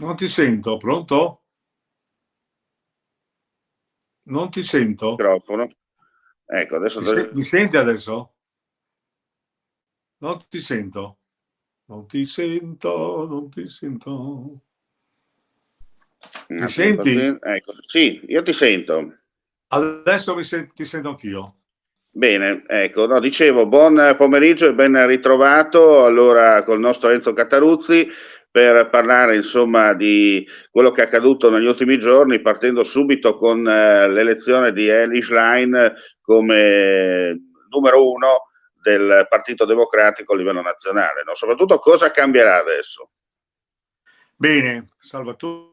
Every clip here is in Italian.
Non ti sento, pronto? Non ti sento. Microfono. Ecco, adesso Mi senti adesso? Non ti sento. Non ti sento, non ti sento. un Mi attimo di senti? pazienza. Ecco, sì, io ti sento. Adesso ti sento anch'io. Bene, ecco, no, dicevo, buon pomeriggio e ben ritrovato allora col nostro Enzo Cataruzzi per parlare insomma di quello che è accaduto negli ultimi giorni, partendo subito con l'elezione di Eli Schlein come numero uno del Partito Democratico a livello nazionale, no? Soprattutto cosa cambierà adesso? Bene, Salvatore.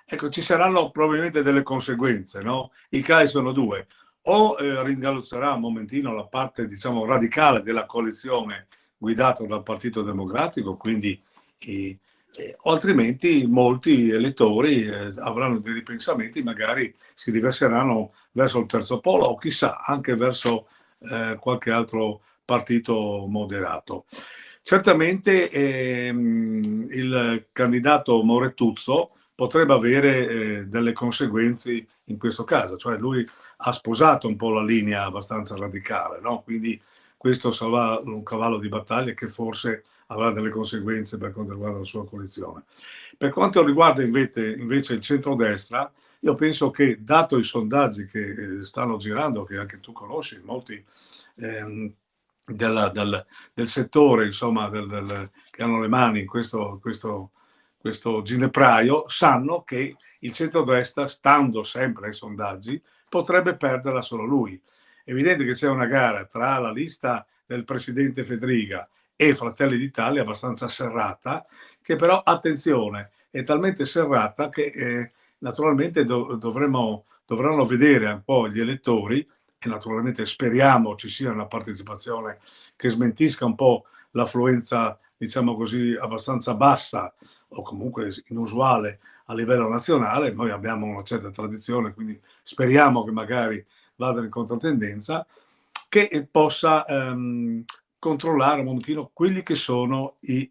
Ecco, ci saranno probabilmente delle conseguenze, no? I casi sono due. O ringaluzzerà un momentino la parte, diciamo, radicale della coalizione guidata dal Partito Democratico, quindi o altrimenti molti elettori avranno dei ripensamenti, magari si riverseranno verso il terzo polo o chissà anche verso qualche altro partito moderato. Certamente il candidato Morettuzzo potrebbe avere delle conseguenze in questo caso, cioè lui ha sposato un po' la linea abbastanza radicale, no? Quindi questo sarà un cavallo di battaglia che forse avrà delle conseguenze per quanto riguarda la sua coalizione. Per quanto riguarda invece il centrodestra, io penso che, dato i sondaggi che stanno girando, che anche tu conosci, molti ehm, del settore, insomma, che hanno le mani in questo ginepraio, sanno che il centrodestra, stando sempre ai sondaggi, potrebbe perderla solo lui. È evidente che c'è una gara tra la lista del presidente Fedriga e Fratelli d'Italia abbastanza serrata, che però, attenzione, è talmente serrata che naturalmente dovranno vedere un po' gli elettori e naturalmente speriamo ci sia una partecipazione che smentisca un po' l'affluenza, diciamo così, abbastanza bassa o comunque inusuale a livello nazionale. Noi abbiamo una certa tradizione, quindi speriamo che magari vada in controtendenza, che possa controllare un momentino quelli che sono i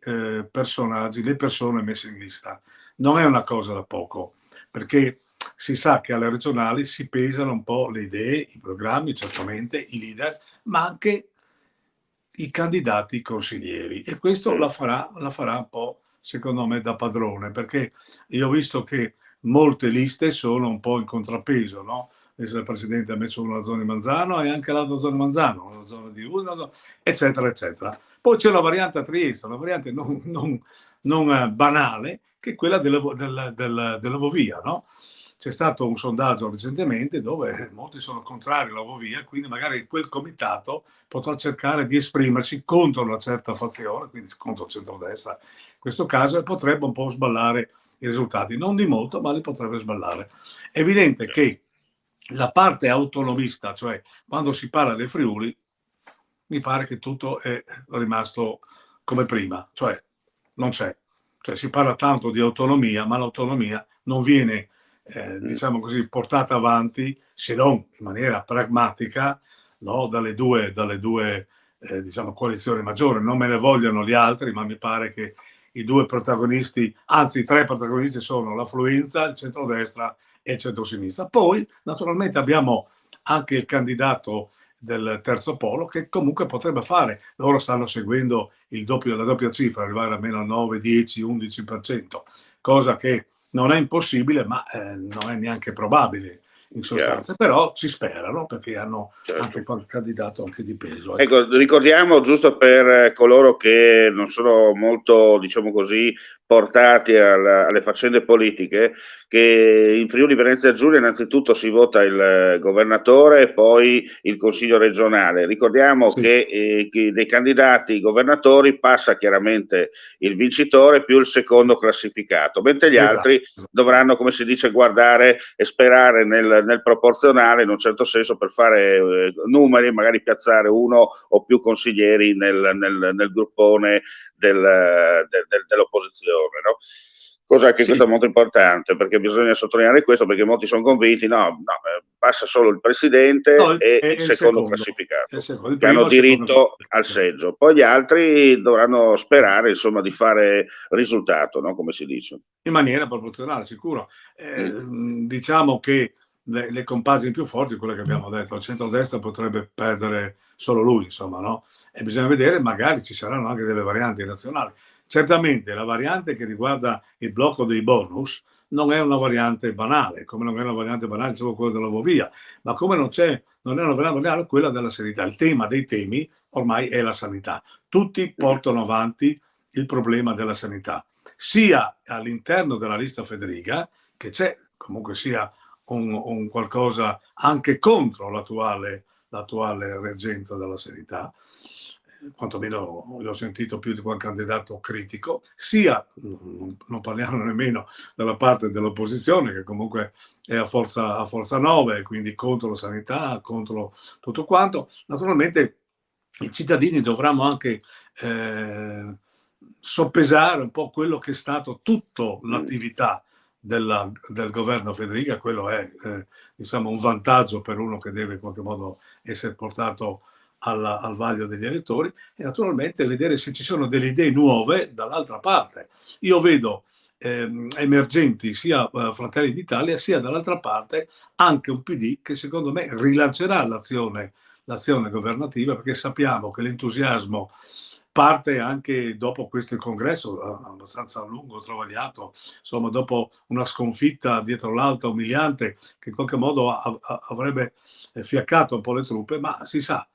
personaggi, le persone messe in lista. Non è una cosa da poco, perché si sa che alle regionali si pesano un po' le idee, i programmi, certamente, i leader, ma anche i candidati consiglieri. E questo la farà un po', secondo me, da padrone, perché io ho visto che molte liste sono un po' in contrappeso, no? Il presidente ha messo una zona di Manzano e anche l'altra zona di Manzano, una zona di uno, eccetera, eccetera. Poi c'è una variante a Trieste, una variante non banale, che è quella della Vovia, no? C'è stato un sondaggio recentemente dove molti sono contrari alla Vovia, quindi magari quel comitato potrà cercare di esprimersi contro una certa fazione, quindi contro il centrodestra in questo caso, e potrebbe un po' sballare i risultati, non di molto, ma li potrebbe sballare. È evidente che la parte autonomista, cioè quando si parla del Friuli, mi pare che tutto è rimasto come prima, cioè non c'è. Cioè si parla tanto di autonomia, ma l'autonomia non viene, diciamo così, portata avanti se non in maniera pragmatica, no? dalle due diciamo, coalizioni maggiori. Non me ne vogliano gli altri, ma mi pare che i due protagonisti, anzi i tre protagonisti sono l'affluenza, il centrodestra e il centrosinistra. Poi naturalmente abbiamo anche il candidato del terzo polo che comunque potrebbe fare. Loro stanno seguendo la doppia cifra, arrivare almeno al 9, 10, 11%, cosa che non è impossibile, ma non è neanche probabile in sostanza. Però ci sperano perché hanno anche qualche candidato anche di peso. Ecco, ricordiamo giusto per coloro che non sono molto, diciamo così, portati alle faccende politiche, che in Friuli Venezia Giulia innanzitutto si vota il governatore e poi il consiglio regionale. Ricordiamo Sì. che dei candidati governatori passa chiaramente il vincitore più il secondo classificato, mentre gli altri dovranno, come si dice, guardare e sperare nel proporzionale in un certo senso per fare numeri e magari piazzare uno o più consiglieri nel gruppone dell'opposizione, no? Cosa che Sì, questo è molto importante, perché bisogna sottolineare questo, perché molti sono convinti, passa solo il no, presidente e il è secondo il classificato, secondo, il che hanno primo, il secondo. diritto al seggio. Poi gli altri dovranno sperare, insomma, di fare risultato, no? Come si dice. In maniera proporzionale, sicuro. Mm. Diciamo che le compagini più forti, quelle che abbiamo detto, il centrodestra potrebbe perdere solo lui, insomma, no? E bisogna vedere, magari ci saranno anche delle varianti nazionali. Certamente la variante che riguarda il blocco dei bonus non è una variante banale, come non è una variante banale, dicevo, quello della Vovia, ma come non è una variante banale quella della sanità. Il tema dei temi ormai è la sanità. Tutti portano avanti il problema della sanità, sia all'interno della lista Federica, che c'è comunque sia un qualcosa anche contro l'attuale reggenza della sanità, quantomeno io ho sentito più di qualche candidato critico, sia, non parliamo nemmeno dalla parte dell'opposizione, che comunque è a forza 9, quindi contro la sanità, contro tutto quanto. Naturalmente i cittadini dovranno anche soppesare un po' quello che è stato tutta l'attività del governo Federica. Quello è diciamo un vantaggio per uno che deve in qualche modo essere portato al vaglio degli elettori, e naturalmente vedere se ci sono delle idee nuove dall'altra parte. Io vedo emergenti sia Fratelli d'Italia, sia dall'altra parte anche un PD che secondo me rilancerà l'azione governativa, perché sappiamo che l'entusiasmo parte anche dopo questo congresso abbastanza lungo, travagliato, insomma, dopo una sconfitta dietro l'altra umiliante che in qualche modo avrebbe fiaccato un po' le truppe, ma si sa,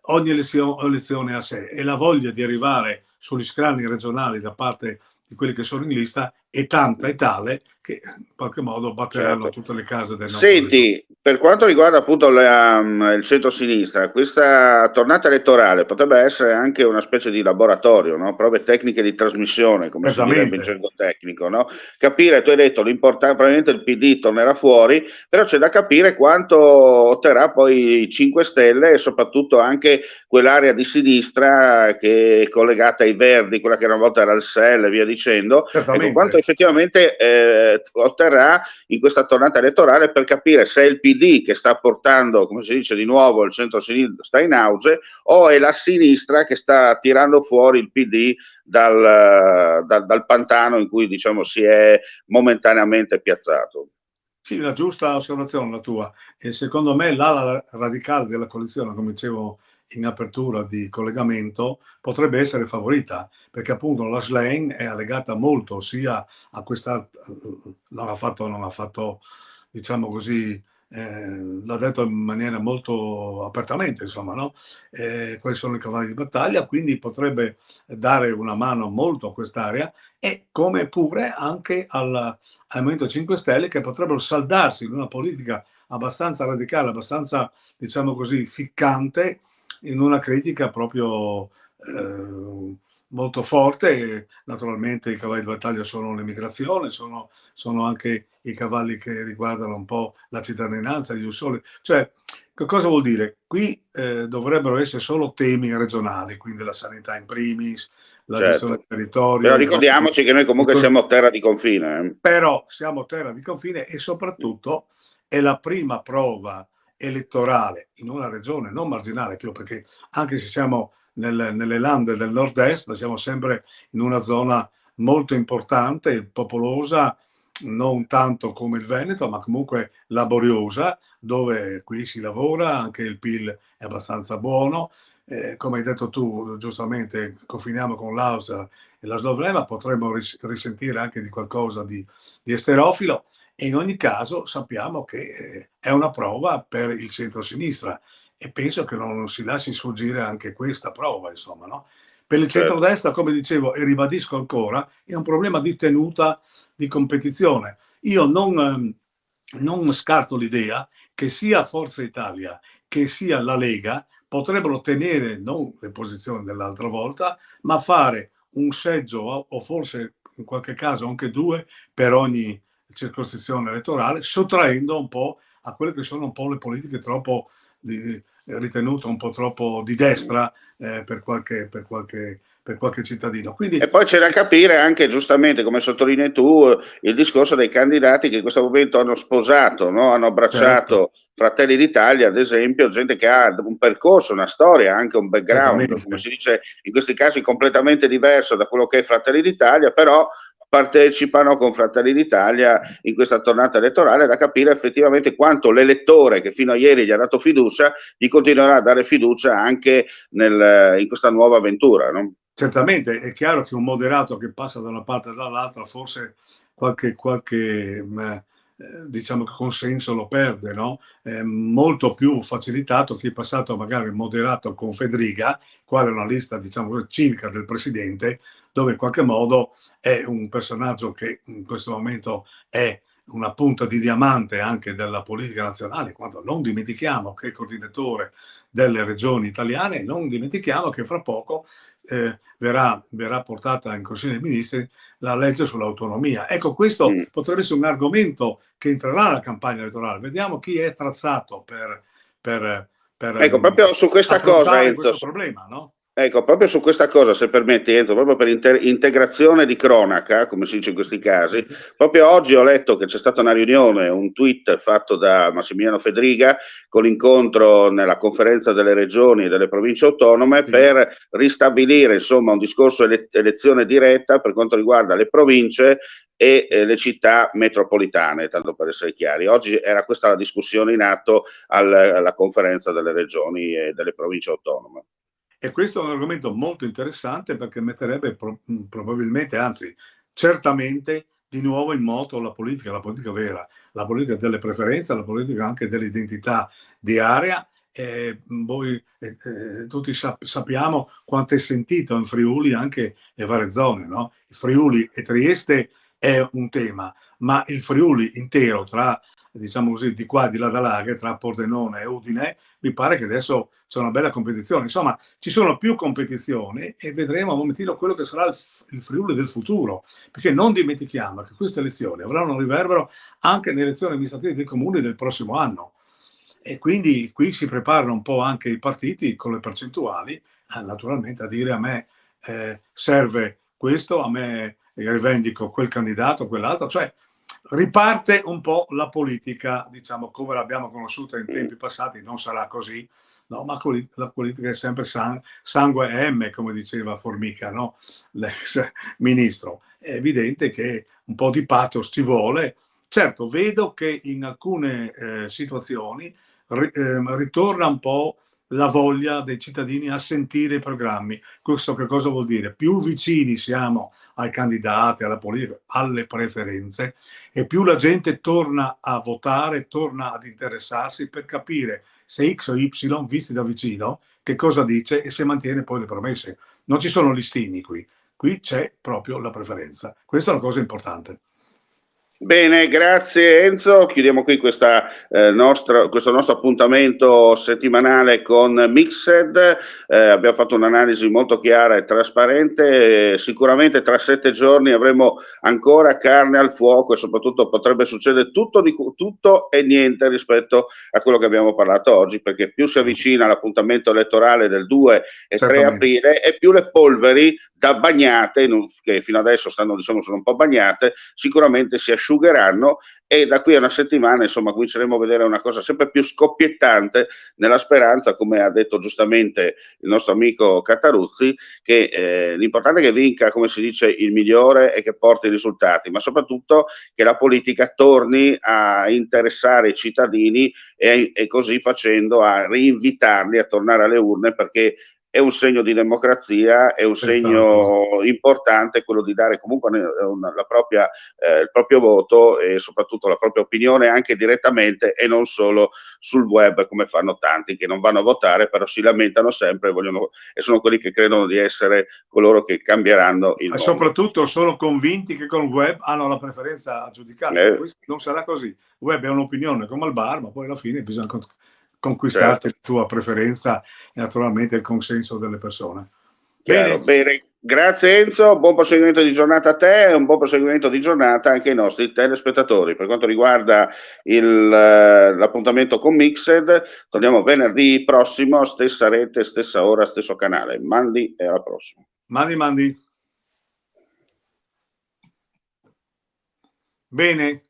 ogni elezione a sé, e la voglia di arrivare sugli scranni regionali da parte di quelli che sono in lista è tanta e tale che in qualche modo batteranno Certo. tutte le case del nostro regione. Senti, per quanto riguarda appunto il centro-sinistra, questa tornata elettorale potrebbe essere anche una specie di laboratorio, no? Prove tecniche di trasmissione, come si direbbe in Certamente, gergo tecnico, no? Capire, tu hai detto, l'importante, probabilmente il PD tornerà fuori, però c'è da capire quanto otterrà poi i 5 Stelle e soprattutto anche quell'area di sinistra che è collegata ai Verdi, quella che una volta era il SEL e via dicendo, ecco, quanto certamente. effettivamente otterrà in questa tornata elettorale, per capire se è il PD che sta portando, come si dice di nuovo, il centro-sinistra in auge, o è la sinistra che sta tirando fuori il PD dal pantano in cui, diciamo, si è momentaneamente piazzato. Sì, la giusta osservazione la tua. E secondo me l'ala radicale della coalizione, come dicevo in apertura di collegamento, potrebbe essere favorita, perché appunto la Schlein è allegata molto sia a questa, non ha fatto, diciamo così, l'ha detto in maniera molto apertamente, insomma, no? Quali sono i cavalli di battaglia, quindi potrebbe dare una mano molto a quest'area, e come pure anche al Movimento 5 Stelle, che potrebbero saldarsi in una politica abbastanza radicale, abbastanza, diciamo così, ficcante, in una critica proprio molto forte. Naturalmente i cavalli di battaglia sono l'immigrazione, sono anche i cavalli che riguardano un po' la cittadinanza, gli ussoli. Cioè, che cosa vuol dire? Qui dovrebbero essere solo temi regionali, quindi la sanità in primis, la gestione del Certo. territorio, Però i blocchi. ricordiamoci che noi comunque siamo terra di confine. Però siamo terra di confine, e soprattutto è la prima prova elettorale in una regione non marginale più, perché anche se siamo nelle lande del nord-est, ma siamo sempre in una zona molto importante, popolosa, non tanto come il Veneto, ma comunque laboriosa, dove qui si lavora, anche il PIL è abbastanza buono. Come hai detto tu, giustamente, confiniamo con l'Austria e la Slovenia, potremmo risentire anche di qualcosa di esterofilo, e in ogni caso sappiamo che è una prova per il centro-sinistra, e penso che non si lasci sfuggire anche questa prova, insomma, no? Per il Certo. centrodestra, come dicevo e ribadisco ancora, è un problema di tenuta di competizione. Io non scarto l'idea che sia Forza Italia che sia la Lega potrebbero tenere non le posizioni dell'altra volta, ma fare un seggio o forse in qualche caso anche due per ogni circoscrizione elettorale, sottraendo un po' a quelle che sono un po' le politiche troppo ritenute un po' troppo di destra per qualche per qualche cittadino. Quindi, e poi c'è da capire anche, giustamente, come sottolinei tu, il discorso dei candidati che in questo momento hanno sposato, no? Hanno certo, abbracciato Fratelli d'Italia, ad esempio, gente che ha un percorso, una storia, anche un background, come certamente. si dice in questi casi, completamente diverso da quello che è Fratelli d'Italia, però partecipano con Fratelli d'Italia in questa tornata elettorale, da capire effettivamente quanto l'elettore che fino a ieri gli ha dato fiducia gli continuerà a dare fiducia anche in questa nuova avventura, no? Certamente è chiaro che un moderato che passa da una parte e dall'altra forse qualche diciamo consenso lo perde, no? È molto più facilitato chi è passato magari moderato con Fedriga, quale una lista diciamo civica del presidente, dove in qualche modo è un personaggio che in questo momento è una punta di diamante anche della politica nazionale, quando non dimentichiamo che è coordinatore delle regioni italiane, non dimentichiamo che fra poco verrà portata in Consiglio dei Ministri la legge sull'autonomia. Ecco, questo potrebbe essere un argomento che entrerà nella campagna elettorale. Vediamo chi è attrezzato per Ecco, proprio su questa cosa, affrontare Enzo, questo problema, no? ecco, proprio su questa cosa, se permetti Enzo, proprio per integrazione di cronaca, come si dice in questi casi, proprio oggi ho letto che c'è stata una riunione, un tweet fatto da Massimiliano Fedriga con l'incontro nella conferenza delle regioni e delle province autonome Sì. per ristabilire insomma un discorso elezione diretta per quanto riguarda le province e le città metropolitane, tanto per essere chiari. Oggi era questa la discussione in atto alla conferenza delle regioni e delle province autonome. E questo è un argomento molto interessante perché metterebbe probabilmente, anzi certamente, di nuovo in moto la politica vera, la politica delle preferenze, la politica anche dell'identità di area. Voi tutti sappiamo quanto è sentito in Friuli anche le varie zone, no? Friuli e Trieste è un tema, ma il Friuli intero tra, diciamo così, di qua e di là da Laghe, tra Pordenone e Udine, mi pare che adesso c'è una bella competizione. Insomma, ci sono più competizioni e vedremo un momentino quello che sarà il Friuli del futuro, perché non dimentichiamo che queste elezioni avranno un riverbero anche nelle elezioni amministrative dei comuni del prossimo anno. E quindi qui si preparano un po' anche i partiti con le percentuali, naturalmente a dire a me serve questo, a me rivendico quel candidato, quell'altro, cioè riparte un po' la politica, diciamo, come l'abbiamo conosciuta in tempi passati, non sarà così, no? Ma la politica è sempre sangue e M, come diceva Formica, no? L'ex ministro. È evidente che un po' di pathos ci vuole. Certo, vedo che in alcune situazioni ritorna un po' la voglia dei cittadini a sentire i programmi. Questo che cosa vuol dire? Più vicini siamo ai candidati, alla politica, alle preferenze, e più la gente torna a votare, torna ad interessarsi per capire se X o Y, visti da vicino, che cosa dice e se mantiene poi le promesse. Non ci sono listini qui c'è proprio la preferenza. Questa è una cosa importante. Bene, grazie Enzo. Chiudiamo qui questo nostro appuntamento settimanale con Mixed. Abbiamo fatto un'analisi molto chiara e trasparente. Sicuramente tra 7 giorni avremo ancora carne al fuoco e soprattutto potrebbe succedere tutto e niente rispetto a quello che abbiamo parlato oggi, perché più si avvicina l'appuntamento elettorale del 2 e 3 aprile e più le polveri da bagnate, che fino adesso sono un po' bagnate, sicuramente si asciugheranno e da qui a una settimana insomma cominceremo a vedere una cosa sempre più scoppiettante, nella speranza, come ha detto giustamente il nostro amico Cataruzzi, che l'importante è che vinca, come si dice, il migliore e che porti i risultati, ma soprattutto che la politica torni a interessare i cittadini e così facendo a rinvitarli a tornare alle urne, perché è un segno di democrazia, è un segno importante quello di dare comunque il proprio voto e soprattutto la propria opinione anche direttamente e non solo sul web, come fanno tanti che non vanno a votare però si lamentano sempre e sono quelli che credono di essere coloro che cambieranno il mondo. Soprattutto sono convinti che con il web hanno la preferenza aggiudicata. Questo non sarà così. Il web è un'opinione come al bar, ma poi alla fine bisogna conquistarti la tua preferenza e naturalmente il consenso delle persone. Bene, grazie Enzo, buon proseguimento di giornata a te e un buon proseguimento di giornata anche ai nostri telespettatori. Per quanto riguarda l'appuntamento con Mixed, torniamo venerdì prossimo, stessa rete, stessa ora, stesso canale. Mandi e alla prossima. Mandi. Bene.